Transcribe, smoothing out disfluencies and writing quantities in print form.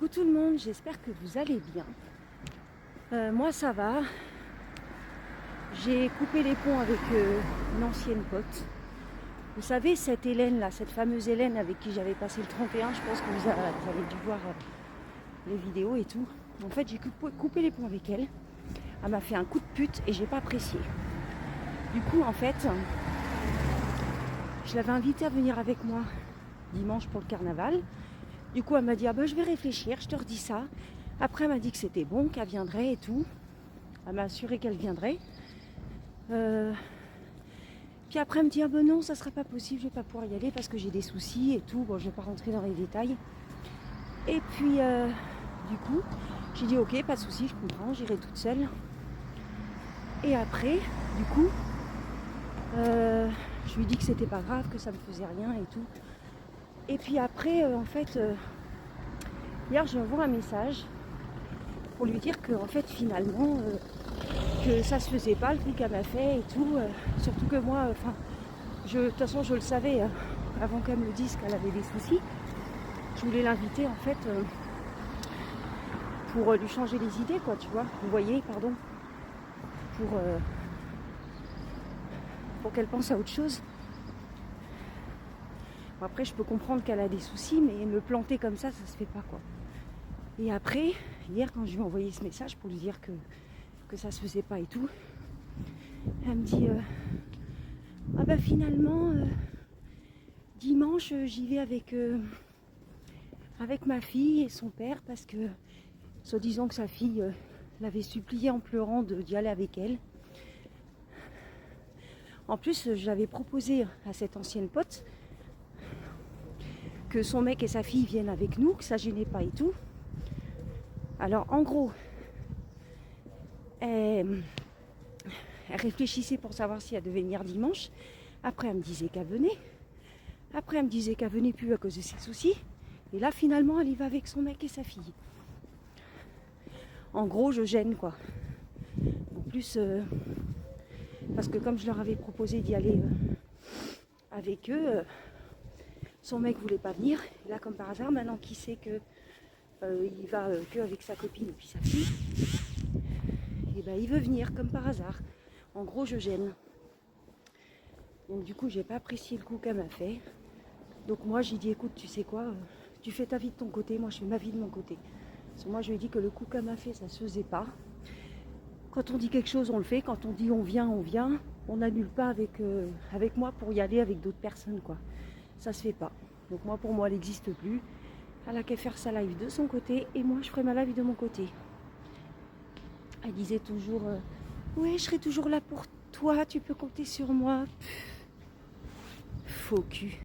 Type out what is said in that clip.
Coucou tout le monde, j'espère que vous allez bien. Moi ça va. J'ai coupé les ponts avec une ancienne pote. Vous savez, cette Hélène là, cette fameuse Hélène avec qui j'avais passé le 31, je pense que vous avez dû voir les vidéos et tout. En fait, j'ai coupé les ponts avec elle. Elle m'a fait un coup de pute et j'ai pas apprécié. Du coup, en fait, je l'avais invitée à venir avec moi dimanche pour le carnaval. Du coup, elle m'a dit, ah ben, je vais réfléchir, je te redis ça. Après, elle m'a dit que c'était bon, qu'elle viendrait et tout. Elle m'a assuré qu'elle viendrait. Puis après, elle me dit, ah ben non, ça sera pas possible, je vais pas pouvoir y aller parce que j'ai des soucis et tout. Bon, je vais pas rentrer dans les détails. Et puis, du coup, j'ai dit, ok, pas de souci, je comprends, j'irai toute seule. Et après, du coup, je lui dis que c'était pas grave, que ça me faisait rien et tout. Et puis après, en fait, hier, je envoie un message pour lui dire que, en fait, finalement, que ça se faisait pas le coup qu'elle m'a fait et tout. Surtout que moi, de toute façon, je le savais avant qu'elle me dise qu'elle avait des soucis. Je voulais l'inviter, en fait, pour lui changer les idées, quoi, tu vois. Vous voyez, pardon. Pour qu'elle pense à autre chose. Bon, après, je peux comprendre qu'elle a des soucis, mais me planter comme ça se fait pas, quoi. Et après, hier, quand je lui ai envoyé ce message pour lui dire que ça se faisait pas et tout, elle me dit ah bah finalement dimanche j'y vais avec ma fille et son père parce que soi-disant que sa fille l'avait supplié en pleurant d'y aller avec elle. En plus, j'avais proposé à cette ancienne pote que son mec et sa fille viennent avec nous, que ça gênait pas et tout. Alors en gros, elle réfléchissait pour savoir si elle devait venir dimanche. Après, elle me disait qu'elle venait. Après, elle me disait qu'elle venait plus à cause de ses soucis. Et là, finalement, elle y va avec son mec et sa fille. En gros, je gêne, quoi. En plus, parce que comme je leur avais proposé d'y aller avec eux, son mec voulait pas venir. Et là, comme par hasard, maintenant qu'il sait que il va que avec sa copine et puis sa fille, et ben il veut venir, comme par hasard. En gros, je gêne. Donc du coup, j'ai pas apprécié le coup qu'elle m'a fait. Donc moi, j'ai dit, écoute, tu sais quoi, tu fais ta vie de ton côté, moi je fais ma vie de mon côté. Parce que moi, je lui ai dit que le coup qu'elle m'a fait, ça se faisait pas. Quand on dit quelque chose, on le fait. Quand on dit on vient, on vient. On n'annule pas avec moi pour y aller avec d'autres personnes, quoi. Ça se fait pas. Donc moi, pour moi, elle n'existe plus. Elle a qu'à faire sa live de son côté et moi, je ferai ma live de mon côté. Elle disait toujours, ouais, je serai toujours là pour toi, tu peux compter sur moi. Faux cul.